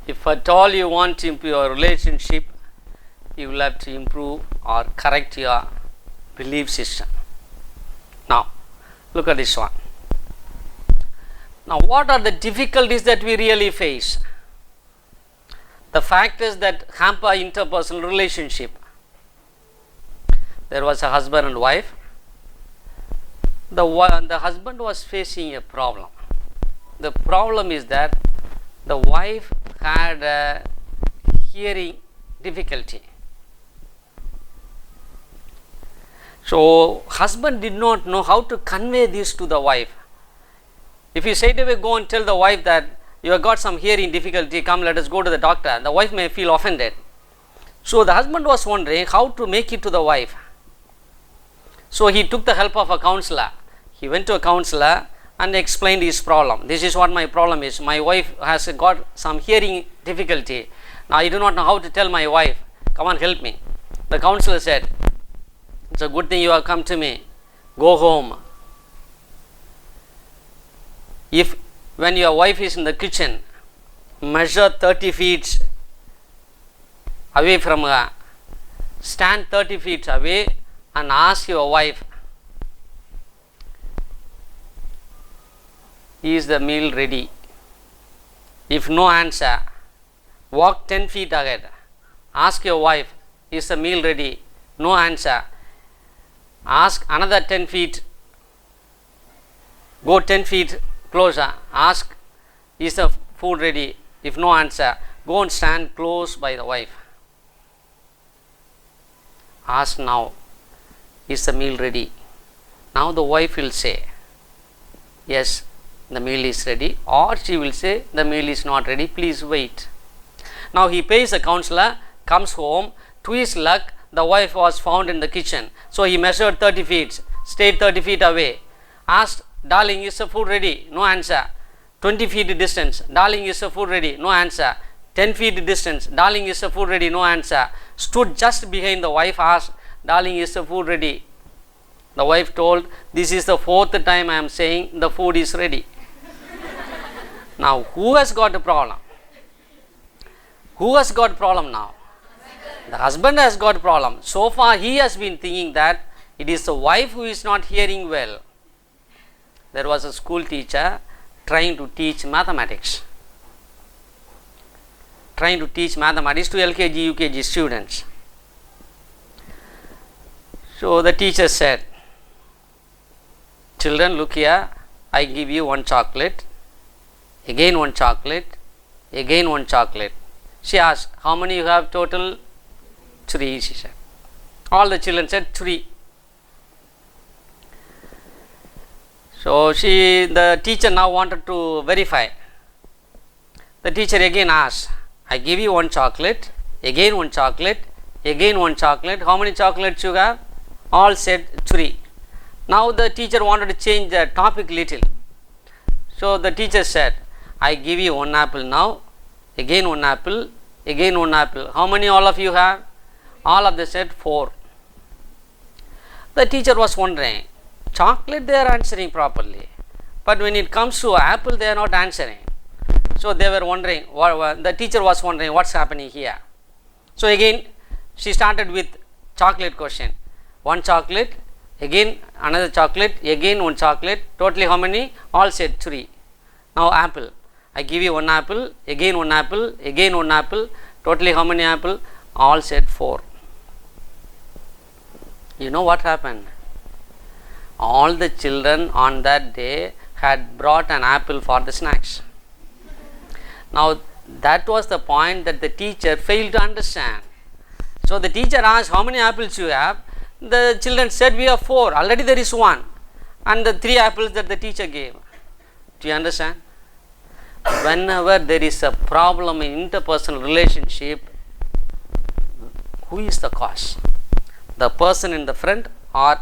If at all you want to improve your relationship, you will have to improve or correct your belief system. Now, look at this one. Now, what are the difficulties that we really face? The factors that hamper interpersonal relationship. There was a husband and wife. The husband was facing a problem. The problem is that the wife had a hearing difficulty. So, husband did not know how to convey this to the wife. If you straight away go and tell the wife that you have got some hearing difficulty, come let us go to the doctor, the wife may feel offended. So, the husband was wondering how to make it to the wife. So, he took the help of a counselor. He went to a counselor and explained his problem. This is what my problem is. My wife has got some hearing difficulty. Now, I do not know how to tell my wife. Come on, help me. The counselor said, it's a good thing you have come to me. Go home. If when your wife is in the kitchen, measure 30 feet away from her. Stand 30 feet away and ask your wife, is the meal ready? If no answer, walk 10 feet ahead. Ask your wife, is the meal ready? No answer. Ask another 10 feet. Go 10 feet closer. Ask, is the food ready? If no answer, go and stand close by the wife. Ask now, is the meal ready? Now the wife will say, yes, the meal is ready, or she will say, the meal is not ready, please wait. Now he pays a counselor, comes home. To his luck, the wife was found in the kitchen. So he measured 30 feet, stayed 30 feet away, asked, darling, is the food ready? No answer. 20 feet distance, darling, is the food ready? No answer. 10 feet distance, darling, is the food ready? No answer. Stood just behind the wife, asked, darling, is the food ready? The wife told, this is the 4th time I am saying the food is ready. Now, who has got a problem? Who has got problem now? The husband has got problem. So far, he has been thinking that it is the wife who is not hearing well. There was a school teacher trying to teach mathematics. Trying to teach mathematics to LKG, UKG students. So the teacher said, children, look here, I give you one chocolate, again one chocolate, again one chocolate. She asked, how many you have total? 3, she said. All the children said 3. So the teacher now wanted to verify. The teacher again asked, I give you one chocolate, again one chocolate, again one chocolate. How many chocolates you have? All said 3. Now the teacher wanted to change the topic little. So the teacher said, I give you one apple now, again one apple, again one apple. How many all of you have? All of them said 4. The teacher was wondering, chocolate they are answering properly, but when it comes to apple they are not answering. So they were wondering, the teacher was wondering what's happening here. So again she started with chocolate question. One chocolate, again another chocolate, again one chocolate. Totally how many? All said 3. Now apple. I give you one apple, again one apple, again one apple. Totally how many apple? All said 4. You know what happened? All the children on that day had brought an apple for the snacks. Now that was the point that the teacher failed to understand. So the teacher asked, how many apples you have? The children said, we have 4. Already there is 1. And the 3 apples that the teacher gave. Do you understand? Whenever there is a problem in interpersonal relationship, who is the cause? The person in the front or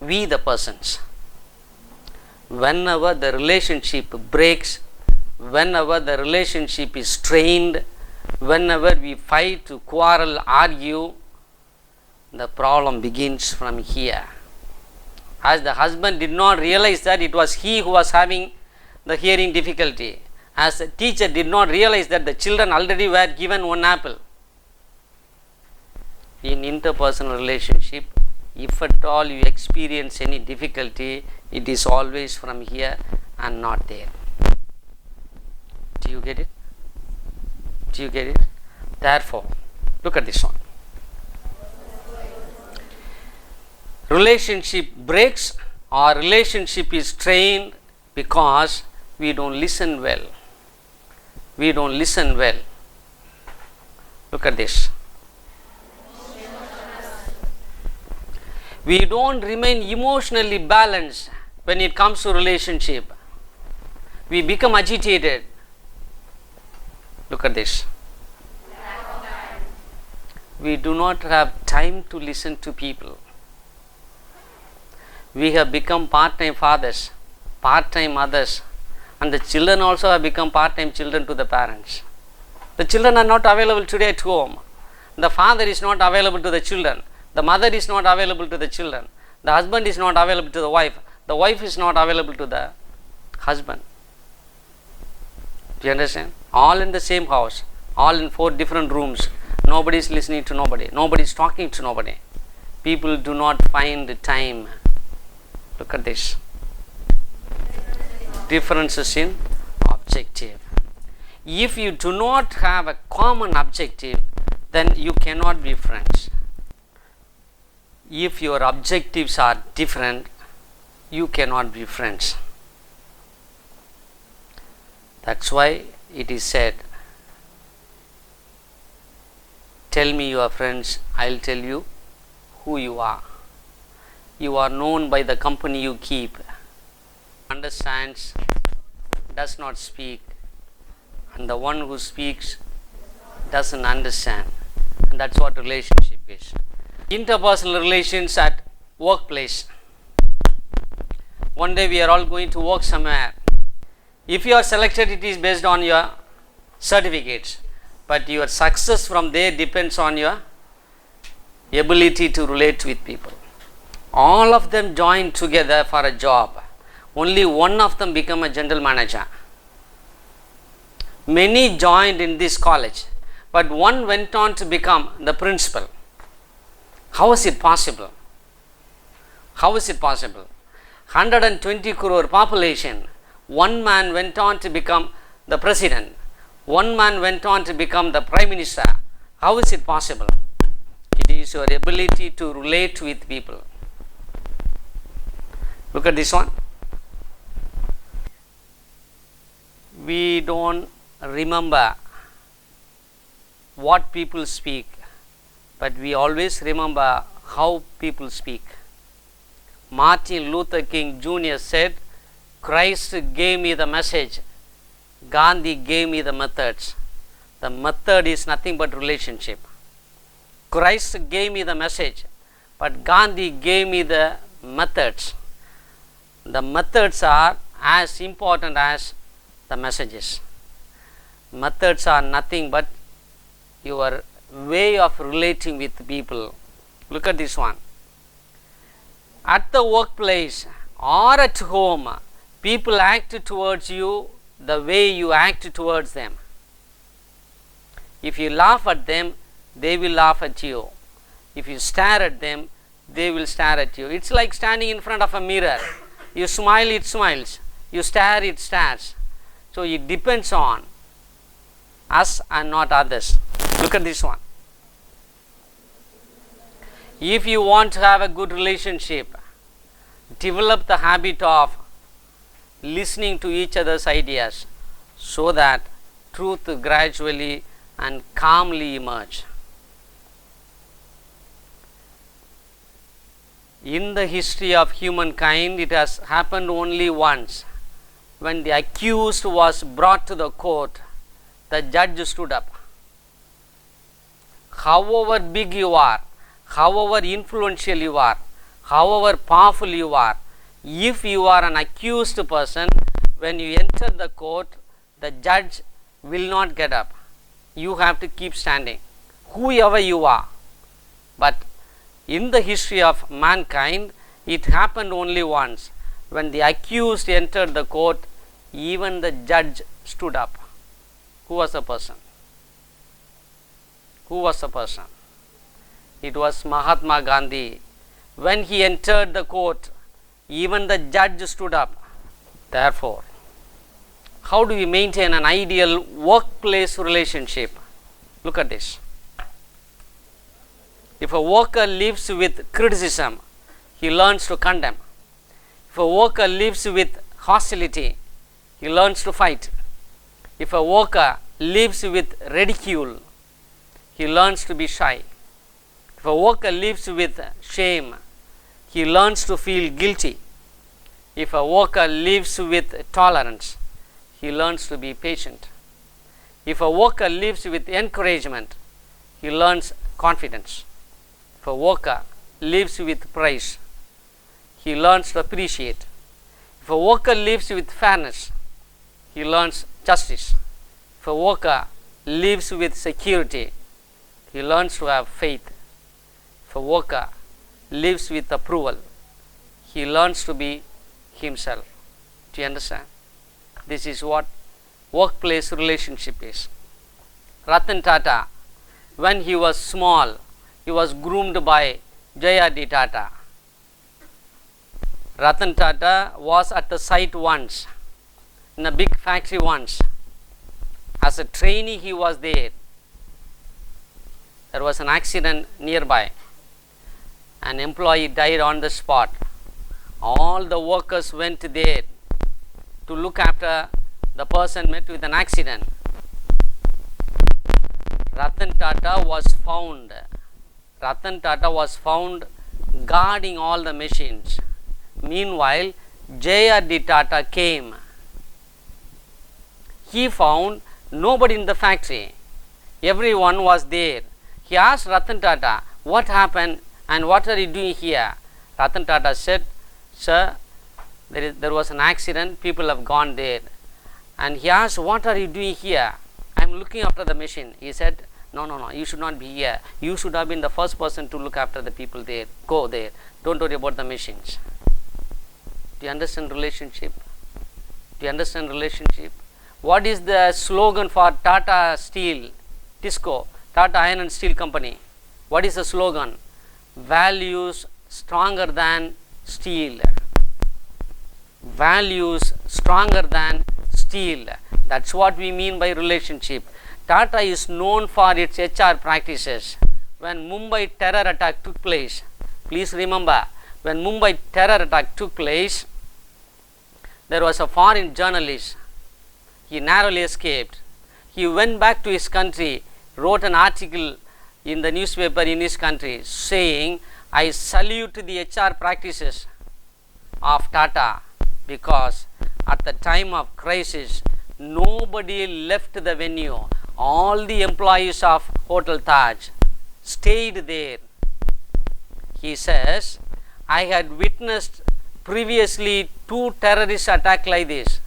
we the persons? Whenever the relationship breaks, whenever the relationship is strained, whenever we fight, quarrel, argue, the problem begins from here. As the husband did not realize that it was he who was having the hearing difficulty, as the teacher did not realize that the children already were given one apple. In interpersonal relationship, if at all you experience any difficulty, it is always from here and not there. Do you get it? Do you get it? Therefore, look at this one. Relationship breaks or relationship is strained because we don't listen well. We don't listen well. Look at this. We don't remain emotionally balanced when it comes to relationship. We become agitated. Look at this. We do not have time to listen to people. We have become part-time fathers, part-time mothers, and the children also have become part-time children to the parents. The children are not available today at home. The father is not available to the children. The mother is not available to the children. The husband is not available to the wife. The wife is not available to the husband. Do you understand? All in the same house, all in 4 different rooms. Nobody is listening to nobody. Nobody is talking to nobody. People do not find the time. Look at this. Differences in objective. If you do not have a common objective, then you cannot be friends. If your objectives are different, you cannot be friends. That's why it is said, tell me your friends, I'll tell you who you are. You are known by the company you keep. Understands, does not speak, and the one who speaks doesn't understand. And that's what relationship is. Interpersonal relations at workplace. One day we are all going to work somewhere. If you are selected, it is based on your certificates, but your success from there depends on your ability to relate with people. All of them joined together for a job. Only one of them became a general manager. Many joined in this college, but one went on to become the principal. How is it possible? How is it possible? 120 crore population, one man went on to become the president. One man went on to become the prime minister. How is it possible? It is your ability to relate with people. Look at this one. We don't remember what people speak, but we always remember how people speak. Martin Luther King Jr. said, Christ gave me the message, Gandhi gave me the methods. The method is nothing but relationship. Christ gave me the message, but Gandhi gave me the methods. The methods are as important as the messages. Methods are nothing but your way of relating with people. Look at this one. At the workplace or at home, people act towards you the way you act towards them. If you laugh at them, they will laugh at you. If you stare at them, they will stare at you. It's like standing in front of a mirror. You smile, it smiles. You stare, it stares. So it depends on us and not others. Look at this one. If you want to have a good relationship, develop the habit of listening to each other's ideas so that truth gradually and calmly emerge. In the history of humankind, it has happened only once. When the accused was brought to the court, the judge stood up. However big you are, however influential you are, however powerful you are, if you are an accused person, when you enter the court, the judge will not get up. You have to keep standing, whoever you are. But in the history of mankind, it happened only once. When the accused entered the court, Even the judge stood up. Who was the person? Who was the person? It was Mahatma Gandhi. When he entered the court, even the judge stood up. Therefore, how do we maintain an ideal workplace relationship? Look at this. If a worker lives with criticism, he learns to condemn. If a worker lives with hostility, he learns to fight. If a worker lives with ridicule, he learns to be shy. If a worker lives with shame, he learns to feel guilty. If a worker lives with tolerance, he learns to be patient. If a worker lives with encouragement, he learns confidence. If a worker lives with praise, he learns to appreciate. If a worker lives with fairness, he learns justice. If a worker lives with security, he learns to have faith. If a worker lives with approval, he learns to be himself. Do you understand? This is what workplace relationship is. Ratan Tata, when he was small, he was groomed by J.R.D. Tata. Ratan Tata was at the site once, in a big factory once. As a trainee, he was there. There was an accident nearby. An employee died on the spot. All the workers went there to look after the person met with an accident. Ratan Tata was found. Ratan Tata was found guarding all the machines. Meanwhile, J.R.D. Tata came. He found nobody in the factory. Everyone was there. He asked Ratan Tata, what happened and what are you doing here? Ratan Tata said, sir, there was an accident, people have gone there. And he asked, what are you doing here? I am looking after the machine. He said, no, you should not be here. You should have been the first person to look after the people there. Go there. Don't worry about the machines. Do you understand relationship? Do you understand relationship? What is the slogan for Tata Steel, TISCO, Tata Iron and Steel Company? What is the slogan? Values stronger than steel. Values stronger than steel. That's what we mean by relationship. Tata is known for its HR practices. When Mumbai terror attack took place, please remember, when Mumbai terror attack took place, there was a foreign journalist. He narrowly escaped. He went back to his country, wrote an article in the newspaper in his country saying, I salute the HR practices of Tata, because at the time of crisis, nobody left the venue. All the employees of Hotel Taj stayed there. He says, I had witnessed previously 2 terrorist attacks like this.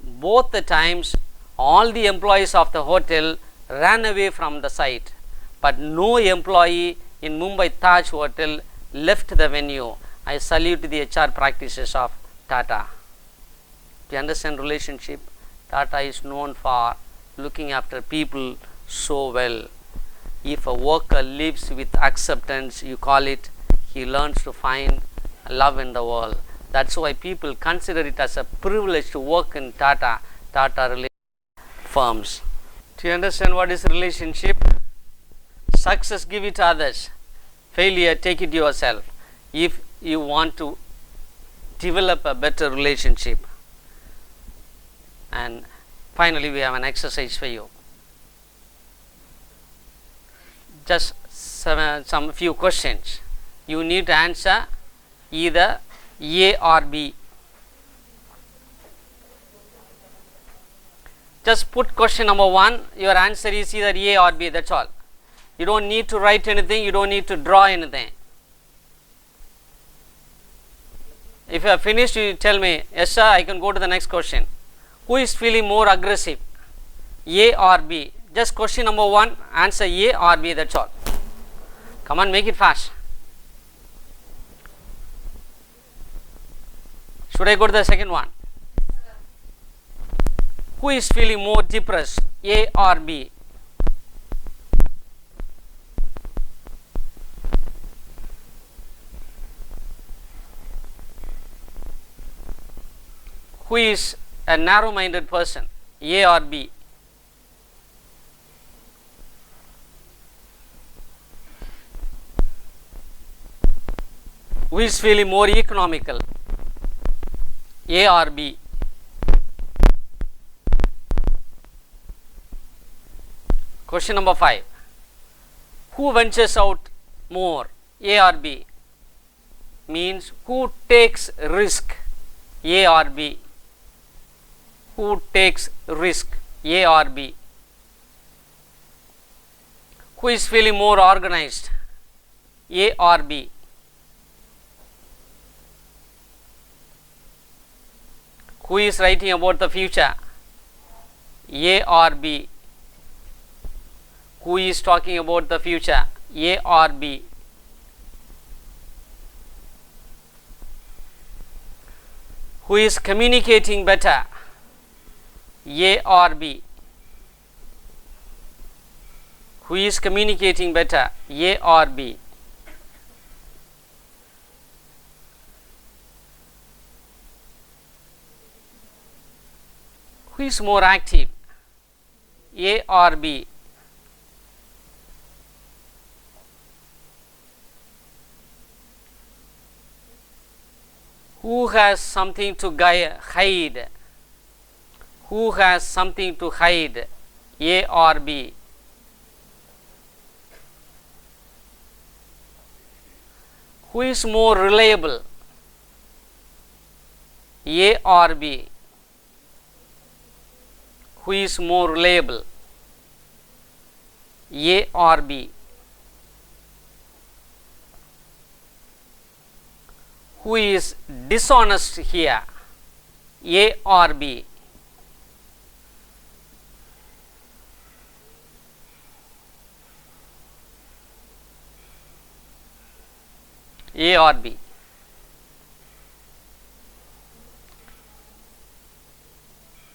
Both the times, all the employees of the hotel ran away from the site, but no employee in Mumbai Taj Hotel left the venue. I salute the HR practices of Tata. Do you understand relationship? Tata is known for looking after people so well. If a worker lives with acceptance, you call it, he learns to find love in the world. That's why people consider it as a privilege to work in Tata related firms. Do you understand what is relationship? Success, give it to others. Failure, take it yourself. If you want to develop a better relationship. And finally, we have an exercise for you. Just some few questions. You need to answer either A or B. Just put question number 1. Your answer is either A or B. That's all. You don't need to write anything. You don't need to draw anything. If you are finished, you tell me, yes sir, I can go to the next question. Who is feeling more aggressive? A or B? Just question number 1. Answer A or B. That's all. Come on, make it fast. Should I go to the second one? Who is feeling more depressed, A or B? Who is a narrow-minded person, A or B? Who is feeling more economical, A or B? Question number 5. Who ventures out more, A or B? Means who takes risk, A or B? Who takes risk, A or B? Who is feeling more organized, A or B? Who is writing about the future, A or B? Who is talking about the future, A or B? Who is communicating better, A or B? Who is communicating better, A or B? Who is more active, A or B? Who has something to hide? Who has something to hide, A or B? Who is more reliable, A or B? Who is more reliable, A or B? Who is dishonest here, A or B? A or B?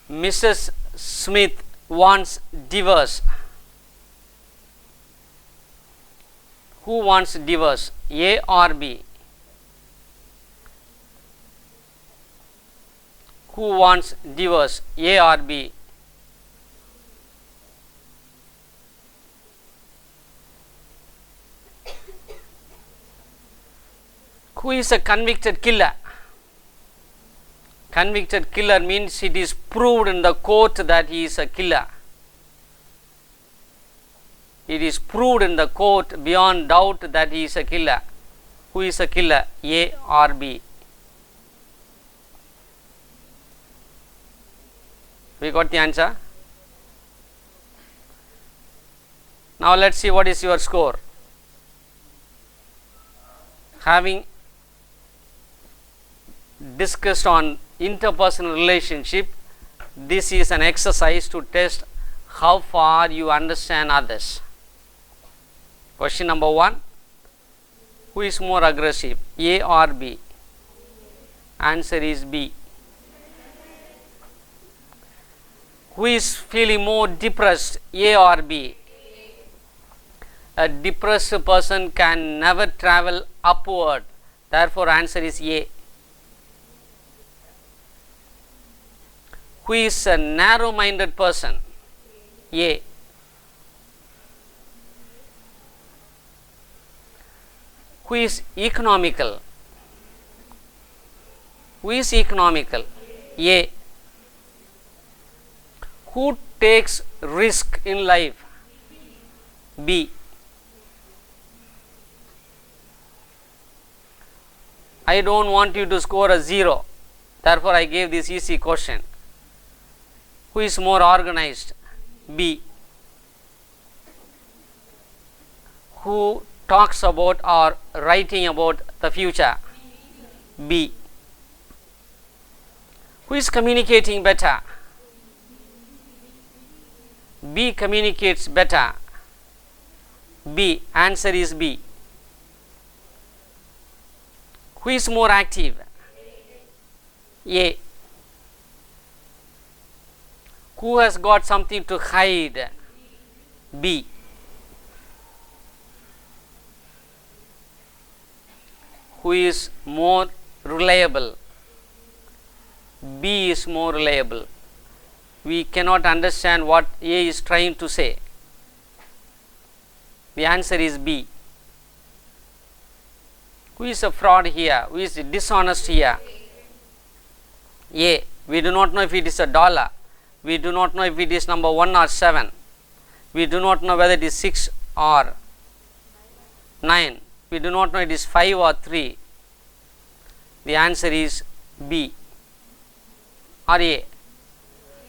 Mrs. Smith wants divorce. Who wants divorce, A or B? Who wants divorce, A or B? Who is a convicted killer? Convicted killer means it is proved in the court that he is a killer. It is proved in the court beyond doubt that he is a killer. Who is a killer, A or B? We got the answer. Now let us see what is your score. Having discussed on interpersonal relationship, this is an exercise to test how far you understand others. Question number 1. Who is more aggressive, A or B? Answer is B. Who is feeling more depressed, A or B? A depressed person can never travel upward. Therefore, answer is A. Who is a narrow-minded person, A. Who is economical? Who is economical, A. Who takes risk in life, B. I don't want you to score a 0, therefore I gave this easy question. Who is more organized, B. Who talks about or writing about the future, B. Who is communicating better, B communicates better, B. Answer is B. Who is more active, A. Who has got something to hide? B. Who is more reliable? B is more reliable. We cannot understand what A is trying to say. The answer is B. Who is a fraud here? Who is dishonest here? A. We do not know if it is a dollar. We do not know if it is number 1 or 7. We do not know whether it is 6 or 9. We do not know it is 5 or 3. The answer is B or A.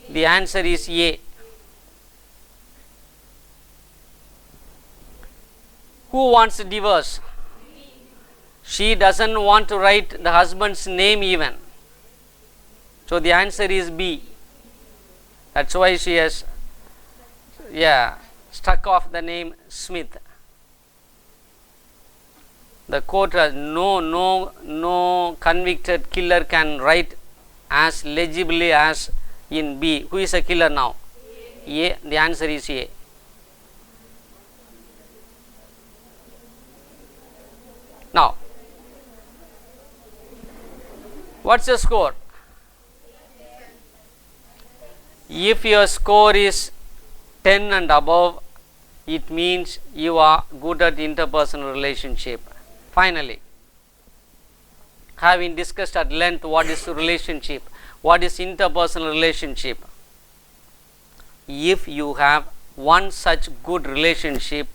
The answer is A. Who wants a divorce? She doesn't want to write the husband's name even. So the answer is B. That's why she has struck off the name Smith. The court has no convicted killer can write as legibly as in B. Who is a killer now? A. The answer is A. Now, what's the score? If your score is 10 and above, it means you are good at interpersonal relationship. Finally, having discussed at length what is relationship, what is interpersonal relationship, if you have one such good relationship,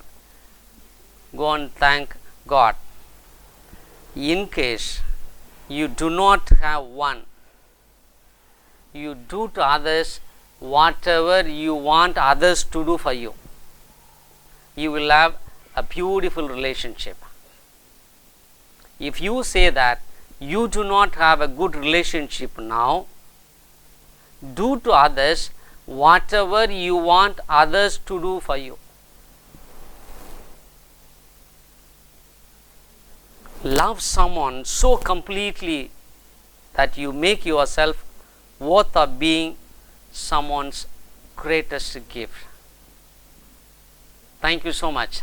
go and thank God. In case you do not have one, you do to others whatever you want others to do for you. You will have a beautiful relationship. If you say that you do not have a good relationship now, do to others whatever you want others to do for you. Love someone so completely that you make yourself worth of being someone's greatest gift. Thank you so much.